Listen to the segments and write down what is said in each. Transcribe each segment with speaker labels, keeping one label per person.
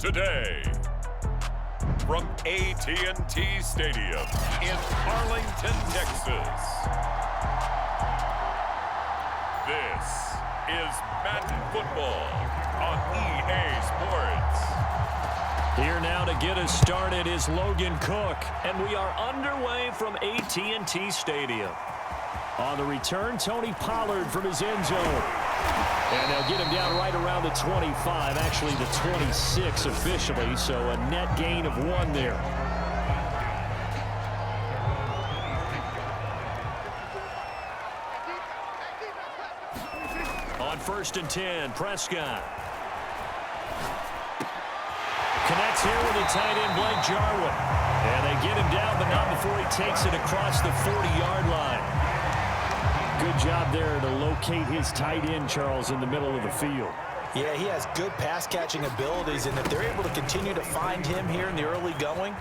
Speaker 1: today. From AT&T Stadium in Arlington, Texas. This is Madden Football on EA Sports.
Speaker 2: Here now to get us started is Logan Cook, and we are underway from AT&T Stadium. On the return, Tony Pollard from his end zone. And they'll get him down right around the 25, actually the 26 officially, so a net gain of 1 there. On 1st and 10, Prescott. Connects here with the tight end, Blake Jarwin. And they get him down, but not before he takes it across the 40-yard line. Good job there to locate his tight end, Charles, in the middle of the field.
Speaker 3: Yeah, he has good pass-catching abilities, and if they're able to continue to find him here in the early going,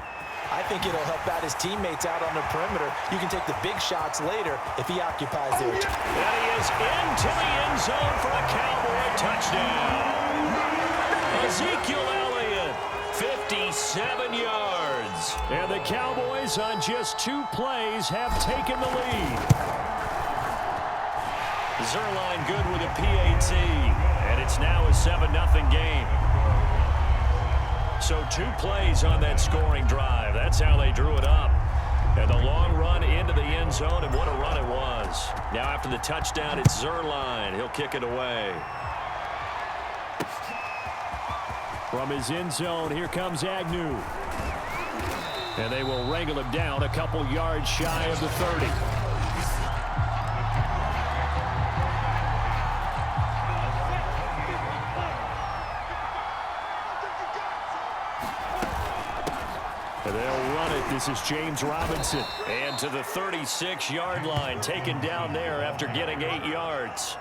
Speaker 3: I think it'll help out his teammates out on the perimeter. You can take the big shots later if he occupies there.
Speaker 2: And he is into the end zone for a Cowboy touchdown. Ezekiel Elliott, 57 yards. And the Cowboys on just 2 plays have taken the lead. Zerline good with a PAT, and it's now a 7-0 game. So 2 plays on that scoring drive. That's how they drew it up. And the long run into the end zone, and what a run it was. Now after the touchdown, it's Zerline. He'll kick it away. From his end zone, here comes Agnew. And they will wrangle him down a couple yards shy of the 30. They'll run it. This is James Robinson. And to the 36-yard line, taken down there after getting 8 yards.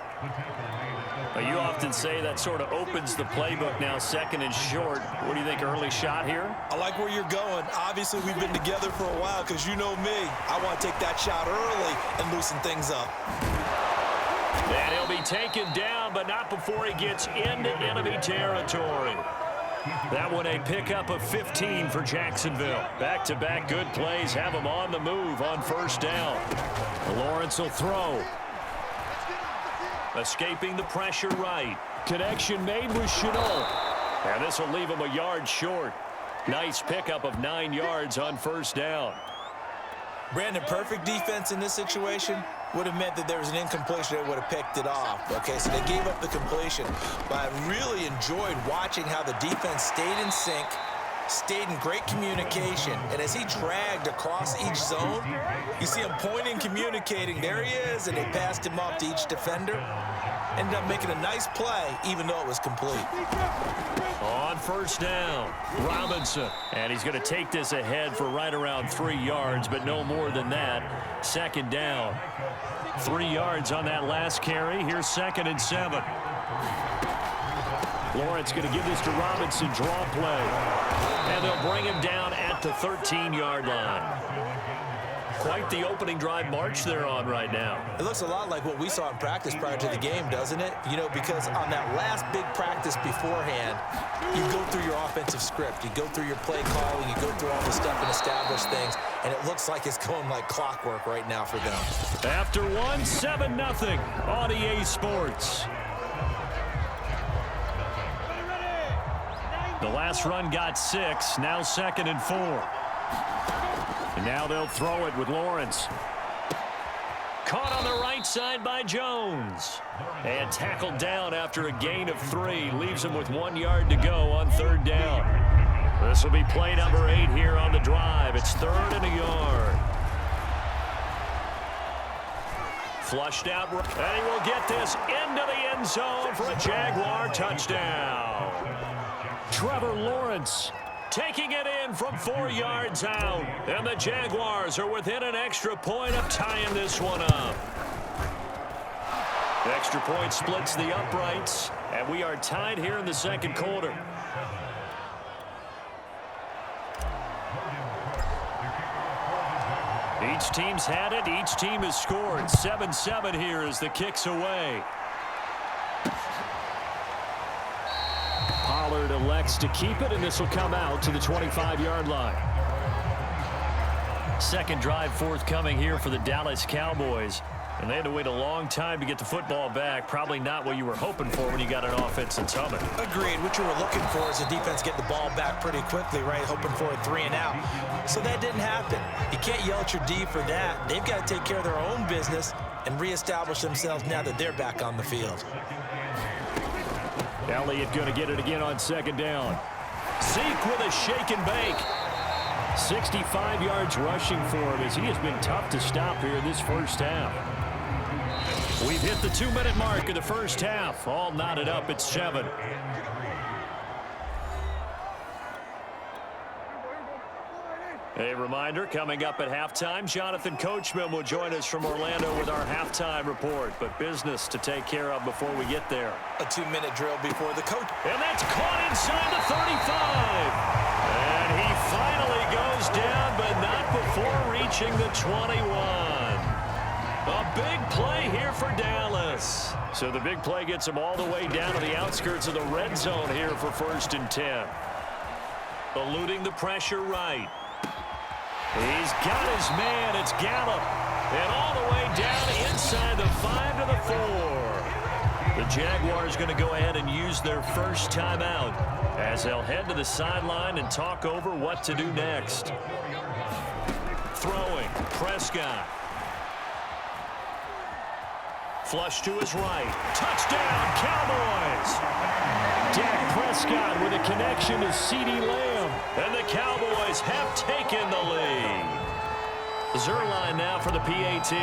Speaker 2: Now, you often say that sort of opens the playbook now, 2nd and short. What do you think, early shot here?
Speaker 3: I like where you're going. Obviously, we've been together for a while because you know me. I want to take that shot early and loosen things up.
Speaker 2: And he'll be taken down, but not before he gets into enemy territory. That one a pickup of 15 for Jacksonville. Back-to-back good plays have him on the move on 1st down. Lawrence will throw. Escaping the pressure right. Connection made with Chenault. And this will leave him a yard short. Nice pickup of 9 yards on 1st down.
Speaker 3: Brandon, perfect defense in this situation would have meant that there was an incompletion that would have picked it off. Okay, so they gave up the completion. But I really enjoyed watching how the defense stayed in sync, stayed in great communication. And as he dragged across each zone, you see him pointing, communicating. There he is, and they passed him off to each defender. Ended up making a nice play, even though it was complete.
Speaker 2: On 1st down, Robinson. And he's going to take this ahead for right around 3 yards, but no more than that. 2nd down. 3 yards on that last carry. Here's 2nd and 7. Lawrence going to give this to Robinson. Draw play. And they'll bring him down at the 13-yard line. Quite the opening drive march they're on right now.
Speaker 3: It looks a lot like what we saw in practice prior to the game, doesn't it? You know, because on that last big practice beforehand, you go through your offensive script. You go through your play calling. You go through all the stuff and establish things. And it looks like it's going like clockwork right now for them.
Speaker 2: After 7-0 on EA Sports. The last run got 6. Now 2nd and 4. And now they'll throw it with Lawrence. Caught on the right side by Jones. And tackled down after a gain of 3. Leaves him with 1 yard to go on 3rd down. This will be play number 8 here on the drive. It's 3rd and a yard. Flushed out. And he will get this into the end zone for a Jaguar touchdown. Trevor Lawrence taking it in from 4 yards out. And the Jaguars are within an extra point of tying this one up. The extra point splits the uprights. And we are tied here in the 2nd quarter. Each team's had it. Each team has scored. 7-7 here as the kick's away. Pollard elects to keep it, and this will come out to the 25-yard line. Second drive forthcoming here for the Dallas Cowboys. And they had to wait a long time to get the football back. Probably not what you were hoping for when you got an offense that's humming.
Speaker 3: Agreed. What you were looking for is the defense get the ball back pretty quickly, right? Hoping for a 3-and-out. So that didn't happen. You can't yell at your D for that. They've got to take care of their own business and reestablish themselves now that they're back on the field.
Speaker 2: Elliott going to get it again on second down. Zeke with a shake and bake. 65 yards rushing for him as he has been tough to stop here in this first half. We've hit the 2-minute mark of the first half. All knotted up at 7. A reminder, coming up at halftime, Jonathan Coachman will join us from Orlando with our halftime report. But business to take care of before we get there.
Speaker 3: A 2-minute drill before the coach.
Speaker 2: And that's caught inside the 35. And he finally goes down, but not before reaching the 21. A big play here for Dallas. So the big play gets him all the way down to the outskirts of the red zone here for 1st and 10. Eluding the pressure right. He's got his man. It's Gallup. And all the way down inside the 5 to the 4. The Jaguars going to go ahead and use their first timeout as they'll head to the sideline and talk over what to do next. Throwing. Prescott. Flush to his right. Touchdown, Cowboys! Dak Prescott with a connection to CeeDee Lamb. And the Cowboys have taken the lead. Zerline now for the PAT.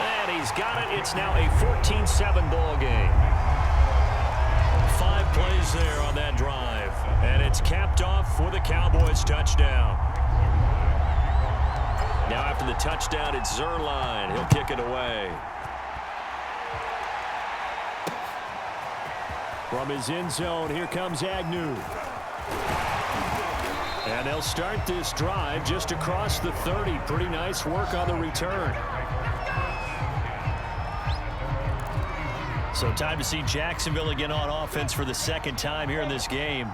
Speaker 2: And he's got it. It's now a 14-7 ball game. 5 plays there on that drive. And it's capped off with a Cowboys touchdown. Now after the touchdown, it's Zerline. He'll kick it away. From his end zone, here comes Agnew. And they'll start this drive just across the 30. Pretty nice work on the return. So time to see Jacksonville again on offense for the second time here in this game.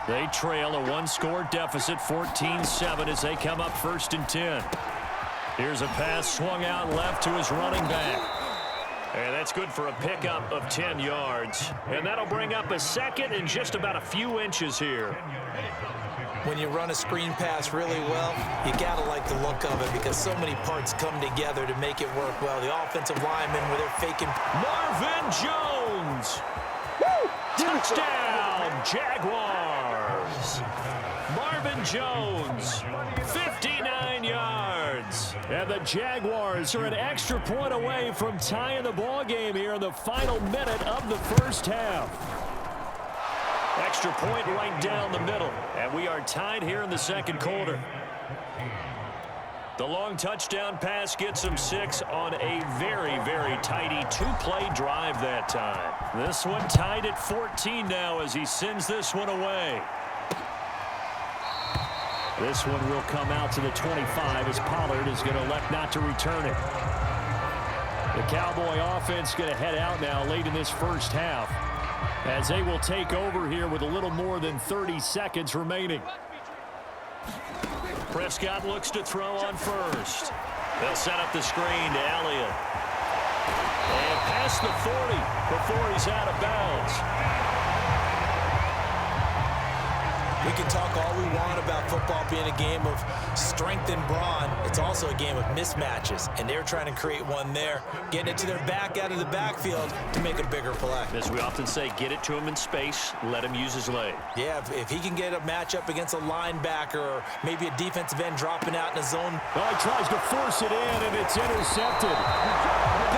Speaker 2: They trail a 1-score deficit, 14-7, as they come up 1st and 10. Here's a pass swung out left to his running back. And that's good for a pickup of 10 yards. And that'll bring up a 2nd and just about a few inches here.
Speaker 3: When you run a screen pass really well, you got to like the look of it because so many parts come together to make it work well. The offensive linemen where they're faking.
Speaker 2: Marvin Jones. Woo! Touchdown, Jaguars. Marvin Jones, 59 yards. And the Jaguars are an extra point away from tying the ball game here in the final minute of the first half. Extra point right down the middle. And we are tied here in the second quarter. The long touchdown pass gets him 6 on a very, very tidy 2-play drive that time. This one tied at 14 now as he sends this one away. This one will come out to the 25 as Pollard is going to elect not to return it. The Cowboy offense going to head out now late in this first half as they will take over here with a little more than 30 seconds remaining. Prescott looks to throw on first. They'll set up the screen to Elliott. And past the 40 before he's out of bounds.
Speaker 3: We can talk all we want about football being a game of strength and brawn. It's also a game of mismatches, and they're trying to create one there, getting it to their back out of the backfield to make a bigger play.
Speaker 2: As we often say, get it to him in space, let him use his leg.
Speaker 3: Yeah, if he can get a matchup against a linebacker or maybe a defensive end dropping out in a zone.
Speaker 2: Oh, he tries to force it in, and it's intercepted.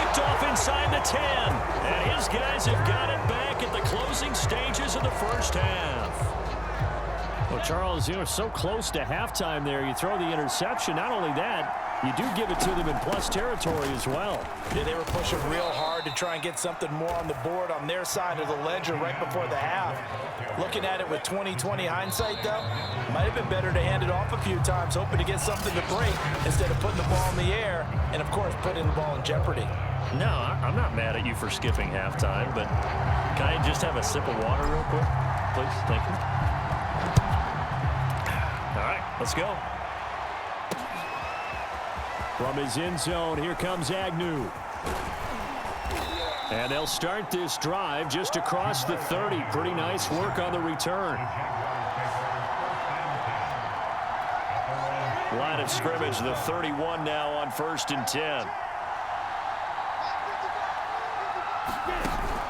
Speaker 2: Picked off inside the 10, and his guys have got it back at the closing stages of the first half. Well, Charles, you know, so close to halftime there. You throw the interception. Not only that, you do give it to them in plus territory as well.
Speaker 3: Yeah, they were pushing real hard hard to try and get something more on the board on their side of the ledger right before the half. Looking at it with 20/20 hindsight, though, might have been better to hand it off a few times, hoping to get something to break instead of putting the ball in the air and, of course, putting the ball in jeopardy.
Speaker 2: No, I'm not mad at you for skipping halftime, but can I just have a sip of water real quick, please? Thank you. All right, let's go. From his end zone, here comes Agnew. And they'll start this drive just across the 30. Pretty nice work on the return. Line of scrimmage, the 31 now on 1st and 10.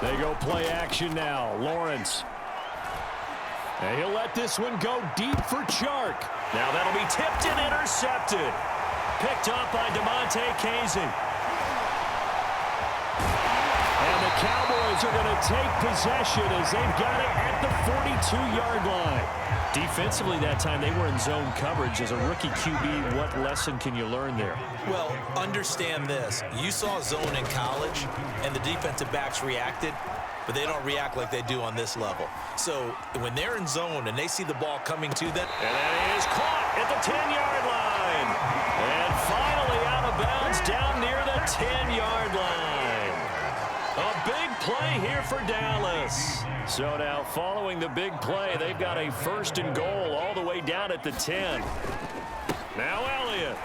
Speaker 2: They go play action now. Lawrence. And he'll let this one go deep for Chark. Now that'll be tipped and intercepted. Picked up by DeMonte Casey. And the Cowboys are going to take possession as they've got it at the 42-yard line. Defensively that time, they were in zone coverage. As a rookie QB, what lesson can you learn there?
Speaker 3: Well, understand this. You saw zone in college, and the defensive backs reacted, but they don't react like they do on this level. So when they're in zone and they see the ball coming to them.
Speaker 2: And that is caught at the 10-yard line. And finally out of bounds down near the 10-yard line. A big play here for Dallas. So now following the big play, they've got a 1st and goal all the way down at the 10. Now Elliott.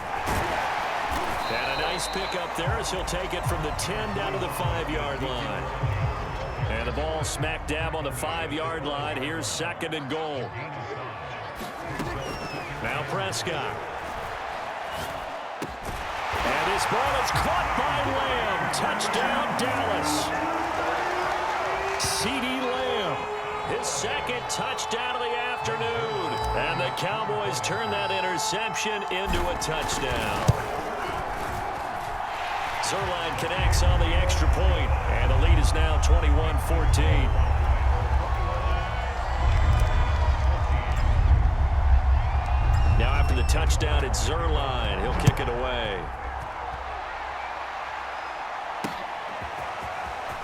Speaker 2: And a nice pick up there as he'll take it from the 10 down to the 5-yard line. And the ball smack dab on the 5-yard line. Here's 2nd and goal. Now Prescott. And this ball is caught by Lamb. Touchdown, Dallas. CeeDee Lamb, his 2nd touchdown of the afternoon. And the Cowboys turn that interception into a touchdown. Zerline connects on the extra point, and the lead is now 21-14. Now after the touchdown, it's Zerline. He'll kick it away.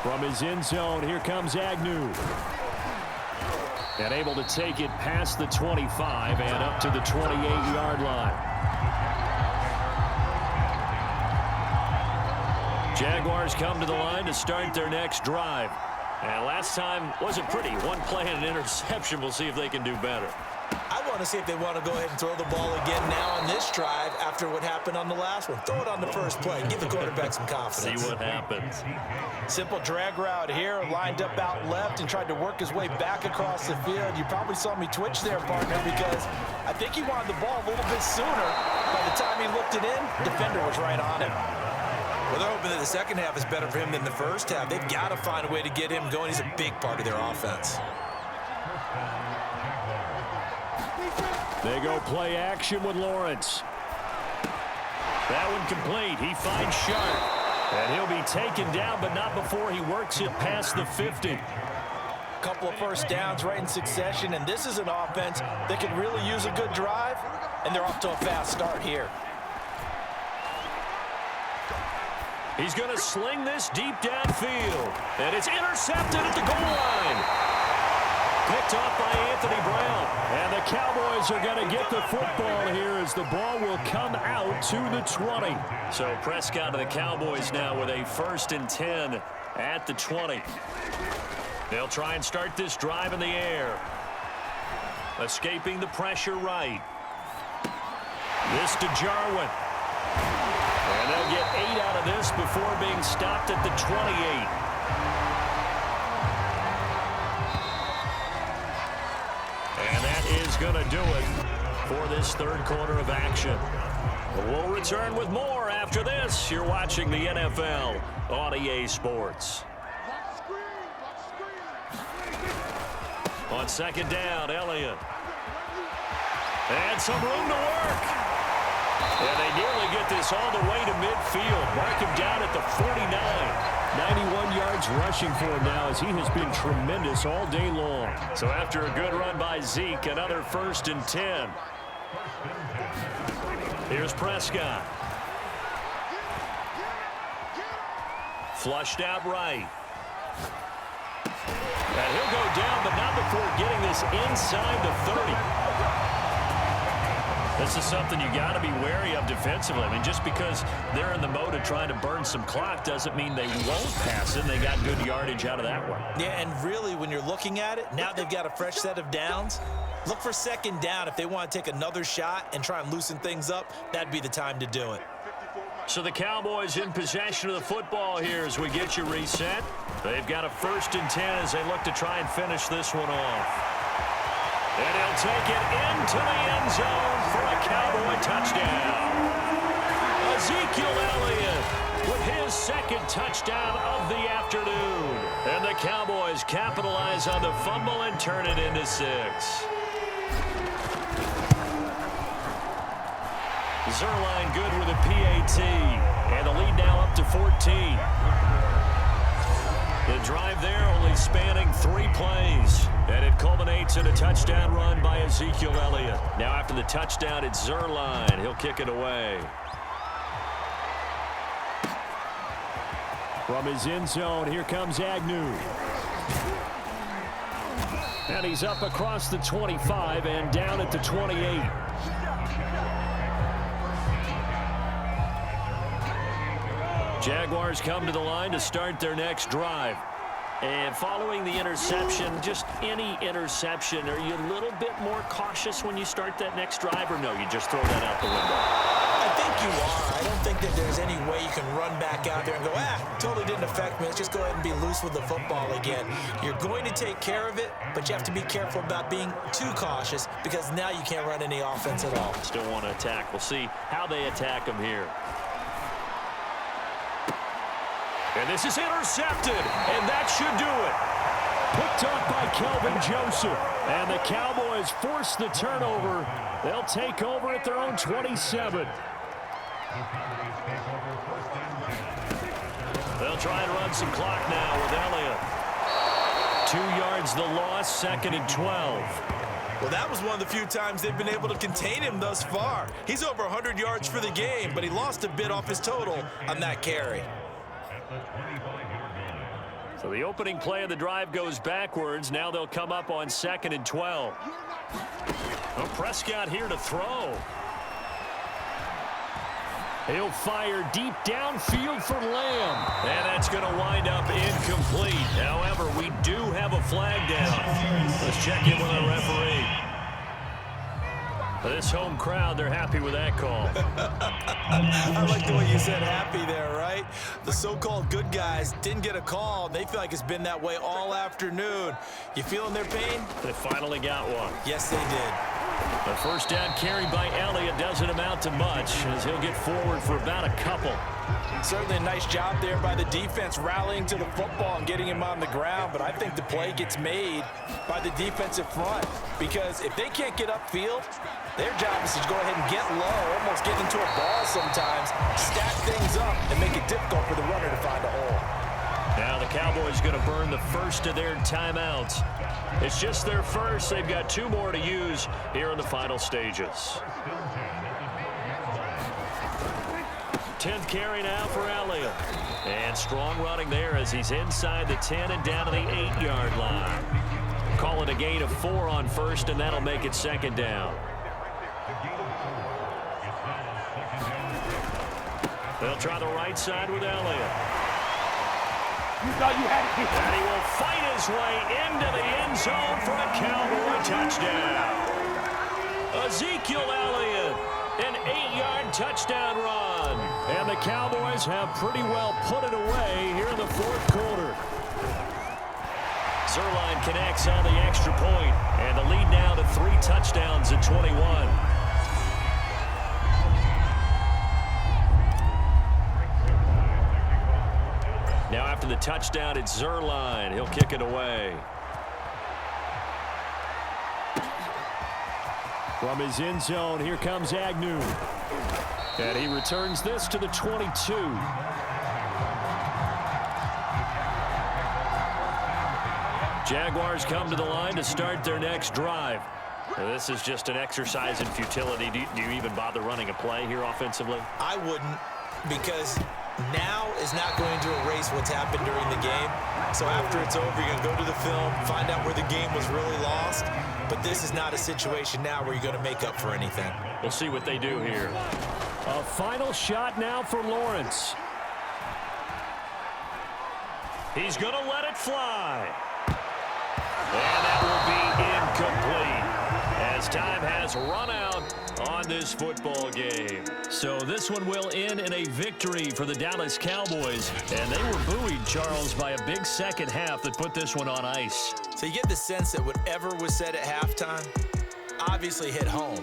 Speaker 2: From his end zone, here comes Agnew. And able to take it past the 25 and up to the 28-yard line. Jaguars come to the line to start their next drive. And last time wasn't pretty. One play and an interception. We'll see if they can do better.
Speaker 3: I want to see if they want to go ahead and throw the ball again now on this drive after what happened on the last one. Throw it on the first play. Give the quarterback some confidence.
Speaker 2: See what happens.
Speaker 3: Simple drag route here. Lined up out left and tried to work his way back across the field. You probably saw me twitch there, partner, because I think he wanted the ball a little bit sooner. By the time he looked it in, the defender was right on him. Well, they're hoping that the second half is better for him than the first half. They've got to find a way to get him going. He's a big part of their offense.
Speaker 2: They go play action with Lawrence. That one complete. He finds Sharp. And he'll be taken down, but not before he works it past the 50.
Speaker 3: Couple of first downs right in succession, and this is an offense that could really use a good drive, and they're off to a fast start here.
Speaker 2: He's going to sling this deep downfield. And it's intercepted at the goal line. Picked off by Anthony Brown. And the Cowboys are going to get the football here as the ball will come out to the 20. So Prescott and the Cowboys now with a 1st and 10 at the 20. They'll try and start this drive in the air. Escaping the pressure right. This to Jarwin. And they'll get 8 out of this before being stopped at the 28. And that is going to do it for this 3rd quarter of action. We'll return with more after this. You're watching the NFL on EA Sports. On 2nd down, Elliott. And some room to work. And they nearly get this all the way to midfield. Mark him down at the 49. 91 yards rushing for him now as he has been tremendous all day long. So after a good run by Zeke, another 1st and 10. Here's Prescott. Flushed out right. And he'll go down, but not before getting this inside the 30. This is something you got to be wary of defensively. I mean, just because they're in the mode of trying to burn some clock doesn't mean they won't pass it. They got good yardage out of that one.
Speaker 3: Yeah, and really, when you're looking at it, now they've got a fresh set of downs. Look for second down. If they want to take another shot and try and loosen things up, that'd be the time to do it.
Speaker 2: So the Cowboys in possession of the football here as we get you reset. They've got a 1st and 10 as they look to try and finish this one off. And he'll take it into the end zone for a Cowboy touchdown. Ezekiel Elliott with his 2nd touchdown of the afternoon. And the Cowboys capitalize on the fumble and turn it into 6. Zerline good with a PAT. And the lead now up to 14. The drive there only spanning 3 plays. And it culminates in a touchdown run by Ezekiel Elliott. Now after the touchdown, it's Zerline. He'll kick it away. From his end zone, here comes Agnew. And he's up across the 25 and down at the 28. Jaguars come to the line to start their next drive. And following the interception, just any interception, are you a little bit more cautious when you start that next drive, or no, you just throw that out the window?
Speaker 3: I think you are. I don't think that there's any way you can run back out there and go, totally didn't affect me. Let's just go ahead and be loose with the football again. You're going to take care of it, but you have to be careful about being too cautious because now you can't run any offense at all.
Speaker 2: Still want to attack. We'll see how they attack him here. And this is intercepted, and that should do it. Picked up by Kelvin Joseph. And the Cowboys force the turnover. They'll take over at their own 27. They'll try and run some clock now with Elliott. 2 yards the loss, 2nd and 12.
Speaker 3: Well, that was one of the few times they've been able to contain him thus far. He's over 100 yards for the game, but he lost a bit off his total on that carry.
Speaker 2: So the opening play of the drive goes backwards. Now they'll come up on 2nd and 12. Well, Prescott here to throw. He'll fire deep downfield for Lamb. And that's going to wind up incomplete. However, we do have a flag down. Let's check in with our referee. This home crowd, they're happy with that call.
Speaker 3: I like the way you said happy there, right? The so-called good guys didn't get a call. They feel like it's been that way all afternoon. You feeling their pain?
Speaker 2: They finally got one.
Speaker 3: Yes, they did.
Speaker 2: The 1st down carry by Elliott doesn't amount to much as he'll get forward for about a couple.
Speaker 3: Certainly a nice job there by the defense rallying to the football and getting him on the ground, but I think the play gets made by the defensive front because if they can't get upfield, their job is to go ahead and get low, almost get into a ball sometimes, stack things up, and make it difficult for the runner to find a hole.
Speaker 2: Now the Cowboys going to burn the first of their timeouts. It's just their first. They've got 2 more to use here in the final stages. 10th carry now for Elliott. And strong running there as he's inside the 10 and down to the 8-yard line. Call it a gain of 4 on 1st, and that'll make it 2nd down. They'll try the right side with Elliott.
Speaker 4: You thought you had it.
Speaker 2: And he will fight his way into the end zone for a Cowboy touchdown. Ezekiel Elliott, an 8-yard touchdown run. And the Cowboys have pretty well put it away here in the 4th quarter. Zerline connects on the extra point, and the lead now to 3 touchdowns at 21. Now after the touchdown, it's Zerline. He'll kick it away. From his end zone, here comes Agnew. And he returns this to the 22. Jaguars come to the line to start their next drive. Now, this is just an exercise in futility. Do you even bother running a play here offensively?
Speaker 3: I wouldn't, because now is not going to erase what's happened during the game. So after it's over, you're going to go to the film, find out where the game was really lost. But this is not a situation now where you're going to make up for anything.
Speaker 2: We'll see what they do here. A final shot now for Lawrence. He's going to let it fly. And that will be incomplete as time has run out on this football game. So this one will end in a victory for the Dallas Cowboys. And they were buoyed, Charles, by a big second half that put this one on ice.
Speaker 3: So you get the sense that whatever was said at halftime obviously hit home.